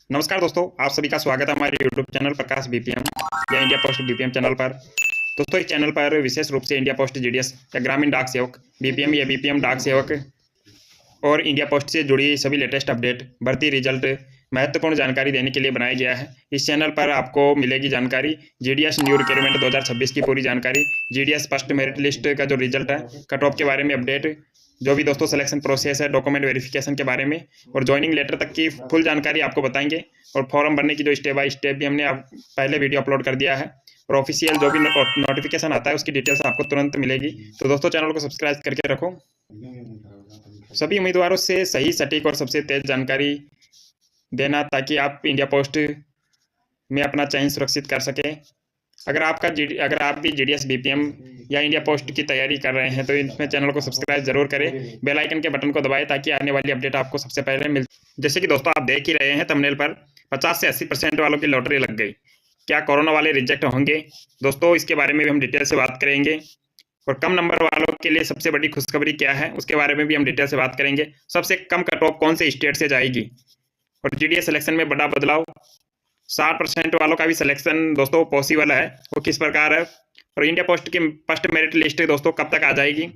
नमस्कार दोस्तों, आप सभी का स्वागत है हमारे यूट्यूब चैनल प्रकाश बीपीएम या इंडिया पोस्ट बीपीएम चैनल पर। दोस्तों, इस चैनल पर विशेष रूप से इंडिया पोस्ट जीडीएस या ग्रामीण डाक सेवक बीपीएम या बीपीएम डाक सेवक और इंडिया पोस्ट से जुड़ी सभी लेटेस्ट अपडेट, भर्ती रिजल्ट, महत्वपूर्ण जानकारी देने के लिए बनाया गया है। इस चैनल पर आपको मिलेगी जानकारी जीडीएस न्यू रिक्रूटमेंट 2026 की पूरी जानकारी, जीडीएस फर्स्ट मेरिट लिस्ट का जो रिजल्ट है, कट ऑफ के बारे में अपडेट, जो भी दोस्तों सिलेक्शन प्रोसेस है, डॉक्यूमेंट वेरिफिकेशन के बारे में और ज्वाइनिंग लेटर तक की फुल जानकारी आपको बताएंगे। और फॉर्म भरने की जो स्टेप बाय स्टेप भी हमने पहले वीडियो अपलोड कर दिया है और ऑफिशियल जो भी नोटिफिकेशन आता है उसकी डिटेल्स आपको तुरंत मिलेगी। तो दोस्तों, चैनल को सब्सक्राइब करके रखो। सभी उम्मीदवारों से सही, सटीक और सबसे तेज जानकारी देना ताकि आप इंडिया पोस्ट में अपना चयन सुरक्षित कर सकें। अगर आप भी जीडीएस बीपीएम या इंडिया पोस्ट की तैयारी कर रहे हैं तो इसमें चैनल को सब्सक्राइब जरूर करें, बेल आइकन के बटन को दबाएं ताकि आने वाली अपडेट आपको सबसे पहले मिल। जैसे कि दोस्तों आप देख ही रहे हैं थंबनेल पर 50 से 80% वालों की लॉटरी लग गई। क्या कोरोना वाले रिजेक्ट होंगे? दोस्तों, इसके बारे में भी हम डिटेल से बात करेंगे। और कम नंबर वालों के लिए सबसे बड़ी खुशखबरी क्या है उसके बारे में भी हम डिटेल से बात करेंगे। सबसे कम कट ऑफ कौन से स्टेट से जाएगी और जीडीएस सिलेक्शन में बड़ा बदलाव, 60% वालों का भी सिलेक्शन दोस्तों पॉसिबल है, वो किस प्रकार है। और इंडिया पोस्ट की फर्स्ट मेरिट लिस्ट दोस्तों कब तक आ जाएगी।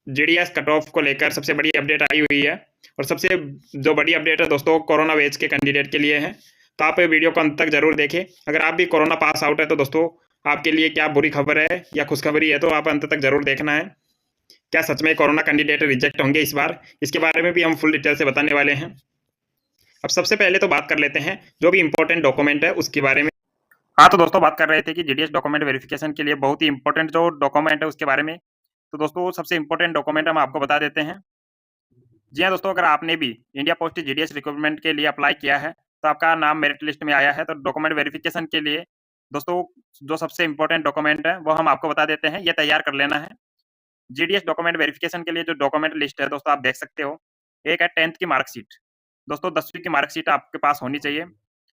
जीडीएस कट ऑफ को लेकर सबसे बड़ी अपडेट आई हुई है और सबसे जो बड़ी अपडेट है दोस्तों कोरोना बैच के कैंडिडेट के लिए है। तो आप वीडियो को अंत तक जरूर देखें। अगर आप भी कोरोना पास आउट है तो दोस्तों आपके लिए क्या बुरी खबर है या खुशखबरी है, तो आप अंत तक जरूर देखना है। क्या सच में कोरोना कैंडिडेट रिजेक्ट होंगे इस बार, इसके बारे में भी हम फुल डिटेल से बताने वाले हैं। अब सबसे पहले तो बात कर लेते हैं जो भी इंपॉर्टेंट डॉक्यूमेंट है उसके बारे में। हाँ, तो दोस्तों बात कर रहे थे कि जीडीएस डॉक्यूमेंट वेरिफिकेशन के लिए बहुत ही इंपॉर्टेंट जो डॉक्यूमेंट है उसके बारे में। तो दोस्तों सबसे इंपॉर्टेंट डॉक्यूमेंट हम आपको बता देते हैं। जी हाँ दोस्तों, अगर आपने भी इंडिया पोस्ट जीडीएस रिक्रूटमेंट के लिए अप्लाई किया है तो आपका नाम मेरिट लिस्ट में आया है, तो डॉक्यूमेंट वेरिफिकेशन के लिए दोस्तों जो सबसे इंपॉर्टेंट डॉक्यूमेंट है वो हम आपको बता देते हैं, ये तैयार कर लेना है। जीडीएस डॉक्यूमेंट वेरिफिकेशन के लिए जो डॉक्यूमेंट लिस्ट है दोस्तों आप देख सकते हो। एक है 10th की मार्कशीट। दोस्तों 10वीं की मार्कशीट आपके पास होनी चाहिए।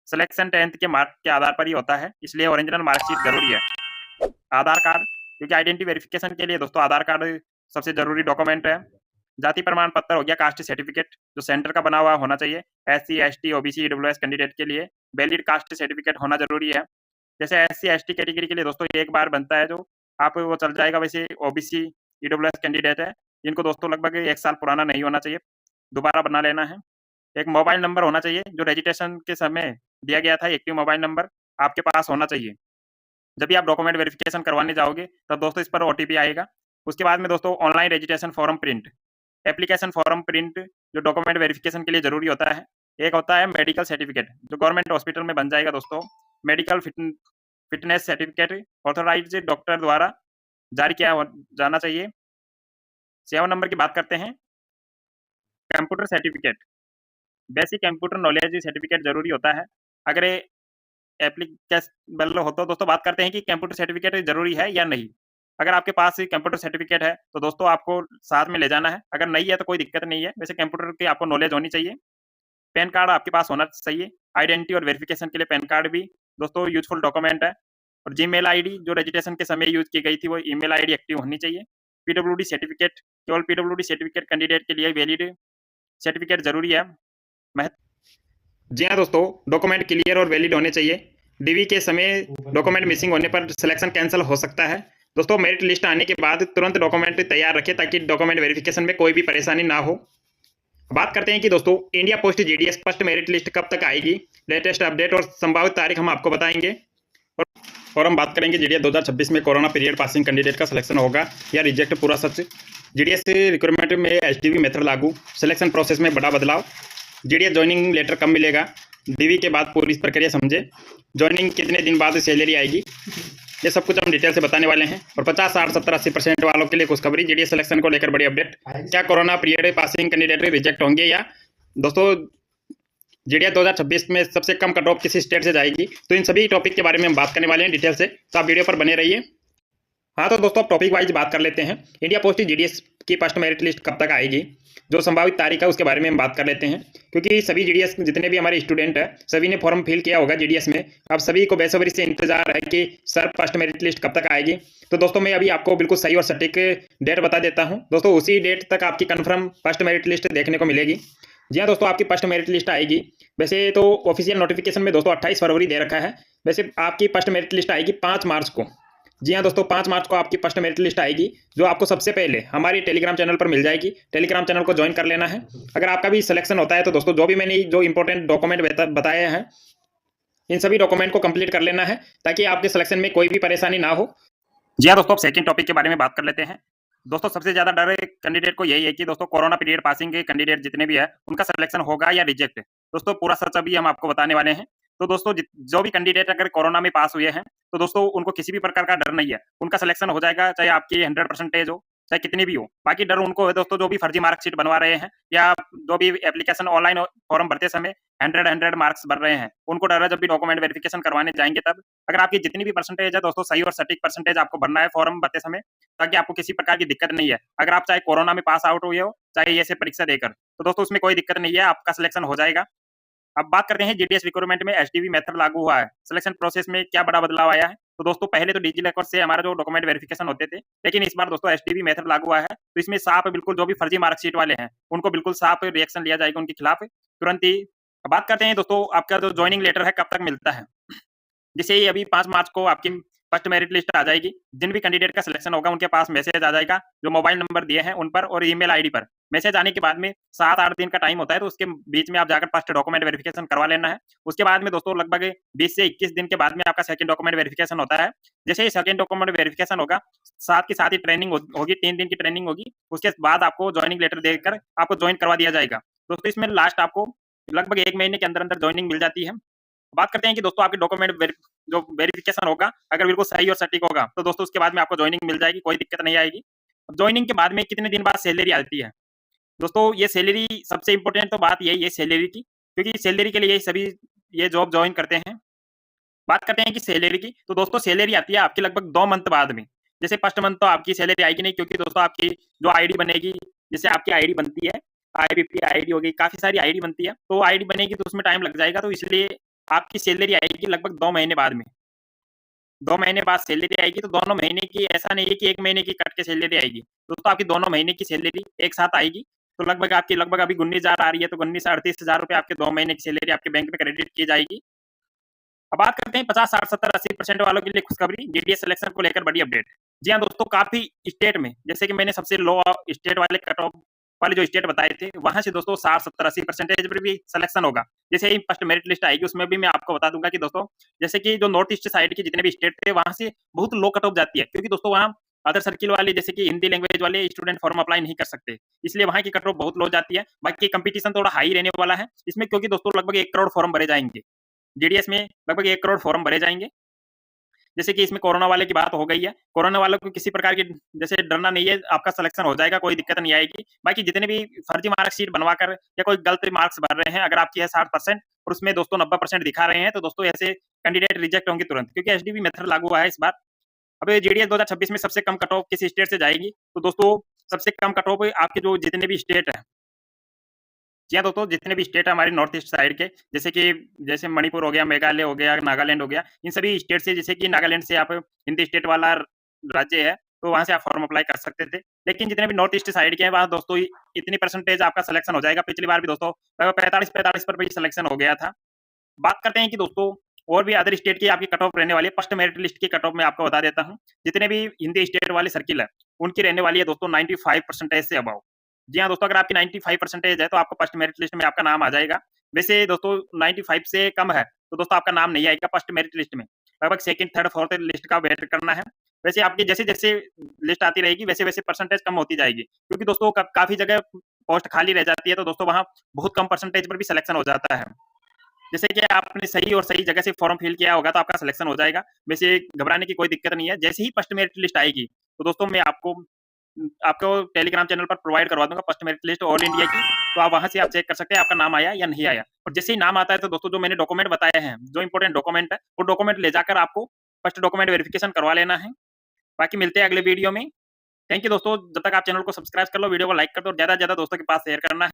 सिलेक्शन 10th के मार्क के आधार पर ही होता है, इसलिए ओरिजिनल मार्कशीट जरूरी है। आधार कार्ड, क्योंकि आइडेंटिटी वेरिफिकेशन के लिए दोस्तों आधार कार्ड सबसे जरूरी डॉक्यूमेंट है। जाति प्रमाण पत्र हो गया, कास्ट सर्टिफिकेट जो सेंटर का बना हुआ होना चाहिए। SC, ST, OBC, EWS candidate के लिए वैलिड कास्ट सर्टिफिकेट होना जरूरी है। जैसे एससी एसटी कैटेगरी के लिए दोस्तों एक बार बनता है जो आप वो चल जाएगा। वैसे ओबीसी ईडब्ल्यूएस कैंडिडेट है इनको दोस्तों लगभग 1 साल पुराना नहीं होना चाहिए, दोबारा बना लेना है। एक मोबाइल नंबर होना चाहिए जो रजिस्ट्रेशन के समय दिया गया था, एक्टिव मोबाइल नंबर आपके पास होना चाहिए। जब भी आप डॉक्यूमेंट वेरिफिकेशन करवाने जाओगे तब दोस्तों इस पर ओटीपी आएगा। उसके बाद में दोस्तों online registration form print, application form print जो डॉक्यूमेंट वेरिफिकेशन के लिए जरूरी होता है। एक होता है मेडिकल सर्टिफिकेट जो गवर्नमेंट हॉस्पिटल में बन जाएगा दोस्तों। Medical fitness certificate authorised doctor द्वारा जारी किया जाना चाहिए। 7 नंबर की बात करते हैं, computer certificate, basic computer knowledge certificate जरूरी होता है। अगर ये एप्लीकेबल हो तो दोस्तों बात करते हैं कि कंप्यूटर सर्टिफिकेट जरूरी है या नहीं। अगर आपके पास कंप्यूटर सर्टिफिकेट है तो दोस्तों आपको साथ में ले जाना है, अगर नहीं है तो कोई दिक्कत नहीं है। वैसे कंप्यूटर की आपको नॉलेज होनी चाहिए। पैन कार्ड आपके पास होना चाहिए। आइडेंटिटी और वेरिफिकेशन के लिए पैन कार्ड भी दोस्तों यूजफुल डॉक्यूमेंट है। और जीमेल आईडी जो रजिस्ट्रेशन के समय यूज की गई थी वो ईमेल आईडी एक्टिव होनी चाहिए। पीडब्ल्यूडी सर्टिफिकेट, केवल पीडब्ल्यूडी सर्टिफिकेट कैंडिडेट के लिए वैलिड सर्टिफिकेट जरूरी है। जी हाँ दोस्तों, डॉक्यूमेंट क्लियर और वैलिड होने चाहिए। डीवी के समय डॉक्यूमेंट मिसिंग होने पर सिलेक्शन कैंसिल हो सकता है। दोस्तों मेरिट लिस्ट आने के बाद तुरंत डॉक्यूमेंट तैयार रखें ताकि डॉक्यूमेंट वेरिफिकेशन में कोई भी परेशानी ना हो। बात करते हैं कि दोस्तों India post GDS first merit list कब तक आएगी, लेटेस्ट अपडेट और संभावित तारीख हम आपको बताएंगे। और हम बात करेंगे जीडीएस 2026 में कोरोना पीरियड पासिंग कैंडिडेट का सिलेक्शन होगा या रिजेक्ट, पूरा सच। जीडीएस रिक्रूटमेंट में एचडीवी मेथड लागू, सिलेक्शन प्रोसेस में बड़ा बदलाव, जीडीएस ज्वाइनिंग लेटर कब मिलेगा, डीवी के बाद पूरी प्रक्रिया समझे, ज्वाइनिंग कितने दिन बाद सैलरी आएगी, ये सब कुछ हम डिटेल से बताने वाले हैं। और 50, 60, 70, 80% वालों के लिए खुशखबरी, जीडीएस सिलेक्शन को लेकर बड़ी अपडेट। क्या corona period passing candidate reject होंगे या दोस्तों जीडीएस 2026 में सबसे कम कट ऑफ किसी स्टेट से जाएगी, तो इन सभी टॉपिक के बारे में हम बात करने वाले हैं डिटेल से, तो आप वीडियो पर बने रहिए। हाँ, तो दोस्तों अब टॉपिक वाइज बात कर लेते हैं। इंडिया पोस्ट जीडीएस की फर्स्ट मेरिट लिस्ट कब तक आएगी, जो संभावित तारीख है उसके बारे में हम बात कर लेते हैं। क्योंकि सभी जीडीएस जितने भी हमारे स्टूडेंट हैं सभी ने फॉर्म फिल किया होगा जीडीएस में। अब सभी को बेसब्री से इंतजार है कि सर फर्स्ट मेरिट लिस्ट कब तक आएगी। तो दोस्तों मैं अभी आपको बिल्कुल सही और सटीक डेट बता देता हूँ। दोस्तों उसी डेट तक आपकी कन्फर्म फर्स्ट मेरिट लिस्ट देखने को मिलेगी। जी हाँ दोस्तों, आपकी फर्स्ट मेरिट लिस्ट आएगी। वैसे तो ऑफिशियल नोटिफिकेशन में दोस्तों 28 फरवरी दे रखा है। वैसे आपकी फर्स्ट मेरिट लिस्ट आएगी 5 मार्च को। जी हाँ दोस्तों, 5 मार्च को आपकी फर्स्ट मेरिट लिस्ट आएगी, जो आपको सबसे पहले हमारी टेलीग्राम चैनल पर मिल जाएगी। टेलीग्राम चैनल को ज्वाइन कर लेना है। अगर आपका भी सिलेक्शन होता है तो दोस्तों जो भी मैंने जो इंपॉर्टेंट डॉक्यूमेंट बताए हैं, इन सभी डॉक्यूमेंट को कंप्लीट कर लेना है, ताकि आपके सिलेक्शन में कोई भी परेशानी ना हो। जी हाँ दोस्तों, अब सेकंड टॉपिक के बारे में बात कर लेते हैं। दोस्तों सबसे ज़्यादा डर कैंडिडेट को यही है कि दोस्तों कोरोना पीरियड पासिंग के कैंडिडेट जितने भी है, उनका सिलेक्शन होगा या रिजेक्ट। दोस्तों पूरा सच अभी हम आपको बताने वाले हैं। तो दोस्तों जो भी कैंडिडेट अगर कोरोना में पास हुए हैं, तो दोस्तों उनको किसी भी प्रकार का डर नहीं है। उनका सिलेक्शन हो जाएगा, चाहे आपकी 100% हो, चाहे कितनी भी हो। बाकी डर उनको है दोस्तों जो भी फर्जी मार्कशीट बनवा रहे हैं, या जो भी एप्लीकेशन ऑनलाइन फॉर्म भरते समय 100 मार्क्स भर रहे हैं, उनको डर है जब भी डॉक्यूमेंट वेरिफिकेशन करवाने जाएंगे तब। अगर आपकी जितनी भी परसेंटेज है दोस्तों सही और सटीक परसेंटेज आपको भरना है फॉर्म भरते समय, ताकि आपको किसी प्रकार की दिक्कत नहीं है। अगर आप चाहे कोरोना में पास आउट हुए हो, चाहे ये से परीक्षा देकर, तो दोस्तों उसमें कोई दिक्कत नहीं है, आपका सिलेक्शन हो जाएगा। अब बात करते हैं जीडीएस रिक्रूटमेंट में एचडीवी मेथड लागू हुआ है। सिलेक्शन प्रोसेस में क्या बड़ा बदलाव आया है? तो दोस्तों पहले तो डिजिलॉकर से हमारा जो डॉक्यूमेंट वेरिफिकेशन होते थे, लेकिन इस बार दोस्तों एचडीवी मेथड लागू हुआ है। तो इसमें साफ बिल्कुल जो भी फर्जी मार्कशीट वाले हैं, उनको बिल्कुल साफ रिएक्शन लिया जाएगा उनके खिलाफ तुरंत ही। अब बात करते हैं दोस्तों आपका जो ज्वाइनिंग लेटर है कब तक मिलता है। जैसे ही अभी 5 मार्च को आपकी फर्स्ट मेरिट लिस्ट आ जाएगी। जिन भी कैंडिडेट का सिलेक्शन होगा उनके पास मैसेज आ जाएगा, जो मोबाइल नंबर दिए हैं उन पर और ईमेल आईडी पर। मैसेज आने के बाद में 7-8 दिन का टाइम होता है, तो उसके बीच में आप जाकर फर्स्ट डॉक्यूमेंट वेरिफिकेशन करवा लेना है। उसके बाद में दोस्तों लगभग 20 से 21 दिन के बाद में आपका सेकंड डॉक्यूमेंट वेरिफिकेशन होता है। जैसे ही सेकंड डॉक्यूमेंट वेरिफिकेशन होगा, साथ के साथ ही ट्रेनिंग होगी, 3 दिन की ट्रेनिंग होगी। उसके बाद आपको ज्वाइनिंग लेटर देकर आपको ज्वाइन करवा दिया जाएगा। दोस्तों इसमें लास्ट आपको लगभग 1 महीने के अंदर-अंदर ज्वाइनिंग मिल जाती है। बात करते हैं कि दोस्तों आपके डॉक्यूमेंट जो वेरिफिकेशन होगा, अगर बिल्कुल सही और सटीक होगा, तो दोस्तों उसके बाद में आपको ज्वाइनिंग मिल जाएगी, कोई दिक्कत नहीं आएगी। अब ज्वाइनिंग के बाद में कितने दिन बाद सैलरी आती है? दोस्तों ये सैलरी सबसे इम्पोर्टेंट तो बात यही है सैलरी की, क्योंकि सैलरी के लिए सभी ये जॉब जॉइन करते हैं। बात करते हैं कि सैलरी की, तो दोस्तों सैलरी आती है आपकी लगभग 2 मंथ बाद में। जैसे फर्स्ट मंथ तो आपकी सैलरी आएगी नहीं, क्योंकि दोस्तों आपकी जो आईडी बनेगी, जैसे आपकी आईडी बनती है, आईबीपी आईडी हो गई, काफ़ी सारी आईडी बनती है, तो आईडी बनेगी तो उसमें टाइम लग जाएगा, तो इसलिए आपकी सैलरी आएगी लगभग 2 महीने बाद में। 2 महीने बाद सैलरी आएगी, तो दोनों महीने की ऐसा नहीं है कि 1 महीने की कट के सैलरी आएगी। दोस्तों आपकी दोनों महीने की सैलरी एक साथ आएगी, तो लगभग आपकी लगभग अभी 19,000 आ रही है, तो 19 से 38,000 रुपए आपके 2 महीने की सैलरी आपके बैंक में क्रेडिट की जाएगी। अब बात करते हैं 50, 60, 70, 80% वालों के लिए खुशखबरी, जीडीएस सिलेक्शन को लेकर बड़ी अपडेट। जी हाँ दोस्तों, काफ़ी स्टेट में, जैसे कि मैंने सबसे लो स्टेट वाले कट ऑफ वाले जो स्टेट बताए थे, वहाँ से दोस्तों 60, 70, 80% पर भी सिलेक्शन होगा। जैसे ही फर्स्ट मेरिट लिस्ट आएगी, उसमें भी मैं आपको बता दूंगा कि दोस्तों जैसे कि जो नॉर्थ ईस्ट साइड के जितने भी स्टेट थे, वहाँ से बहुत लो कट ऑफ जाती है, क्योंकि दोस्तों वहाँ अदर सर्किल वाले जैसे कि हिंदी लैंग्वेज वाले स्टूडेंट फॉर्म अप्लाई नहीं कर सकते, इसलिए वहाँ की कट ऑफ बहुत लो जाती है। बाकी कंपटीशन थोड़ा हाई रहने वाला है इसमें, क्योंकि दोस्तों लगभग 1 करोड़ फॉर्म भरे जाएंगे। जीडीएस में लगभग 1 करोड़ फॉर्म भरे जाएँगे। जैसे कि इसमें कोरोना वाले की बात हो गई है। कोरोना वालों को किसी प्रकार की जैसे डरना नहीं है, आपका सिलेक्शन हो जाएगा, कोई दिक्कत नहीं आएगी। बाकी जितने भी फर्जी मार्कशीट बनवाकर या कोई गलत मार्क्स भर रहे हैं, अगर आपकी है 60% और उसमें दोस्तों 90% दिखा रहे हैं, तो दोस्तों ऐसे कैंडिडेट रिजेक्ट होंगे तुरंत, क्योंकि एचडीबी मेथड लागू हुआ है इस बार। अब जीडीएस 2026 में सबसे कम कट ऑफ किस स्टेट से जाएगी? तो दोस्तों सबसे कम कट ऑफ आपके जो जितने भी स्टेट हैं, जी हाँ, दोस्तों जितने भी स्टेट है हमारे नॉर्थ ईस्ट साइड के, जैसे मणिपुर हो गया, मेघालय हो गया, नागालैंड हो गया, इन सभी स्टेट से, जैसे कि नागालैंड से आप हिंदी स्टेट वाला राज्य है, तो वहाँ से आप फॉर्म अप्लाई कर सकते थे। लेकिन जितने भी नॉर्थ ईस्ट साइड के हैं, वहाँ दोस्तों इतनी परसेंटेज आपका सिलेक्शन हो जाएगा। पिछली बार भी दोस्तों 45-45 पर भी सिलेक्शन हो गया था। बात करते हैं कि दोस्तों और भी अदर स्टेट की आपकी कट ऑफ रहने वाली है। फर्स्ट मेरिट लिस्ट की कट ऑफ मैं आपको बता देता हूँ। जितने भी हिंदी स्टेट वाले सर्किल है, उनकी रहने वाली है दोस्तों 95% से अबव। जी हाँ दोस्तों, अगर आपकी 95% है तो आपको फर्स्ट मेरिट लिस्ट में आपका नाम आ जाएगा। वैसे दोस्तों 95 से कम है तो दोस्तों आपका नाम नहीं आएगा फर्स्ट मेरिट लिस्ट में। लगभग सेकंड, थर्ड, फोर्थ लिस्ट का वेट करना है। वैसे आपकी जैसे-जैसे लिस्ट आती रहेगी, वैसे-वैसे परसेंटेज कम होती जाएगी। क्योंकि दोस्तों काफ़ी जगह पोस्ट खाली रह जाती है, तो दोस्तों वहाँ बहुत कम परसेंटेज पर भी सिलेक्शन हो जाता है। जैसे कि आपने सही और सही जगह से फॉर्म फिल किया होगा, तो आपका सिलेक्शन हो जाएगा। वैसे घबराने की कोई दिक्कत नहीं है। जैसे ही फर्स्ट मेरिट लिस्ट आएगी, तो दोस्तों मैं आपको टेलीग्राम चैनल पर प्रोवाइड करवा दूँगा first merit list all India की। तो आप वहाँ से आप चेक कर सकते हैं आपका नाम आया या नहीं आया। और जैसे ही नाम आता है, तो दोस्तों जो मैंने डॉक्यूमेंट बताए हैं, जो इंपोर्टेंट डॉक्यूमेंट है, वो डॉक्यूमेंट ले जाकर आपको फर्स्ट डॉक्यूमेंट वेरिफिकेशन करवा लेना है। बाकी मिलते हैं अगले वीडियो में। थैंक यू दोस्तों, जब तक आप चैनल को सब्सक्राइब कर लो, वीडियो को लाइक कर दो और ज़्यादा से ज़्यादा दोस्तों के पास शेयर करना है।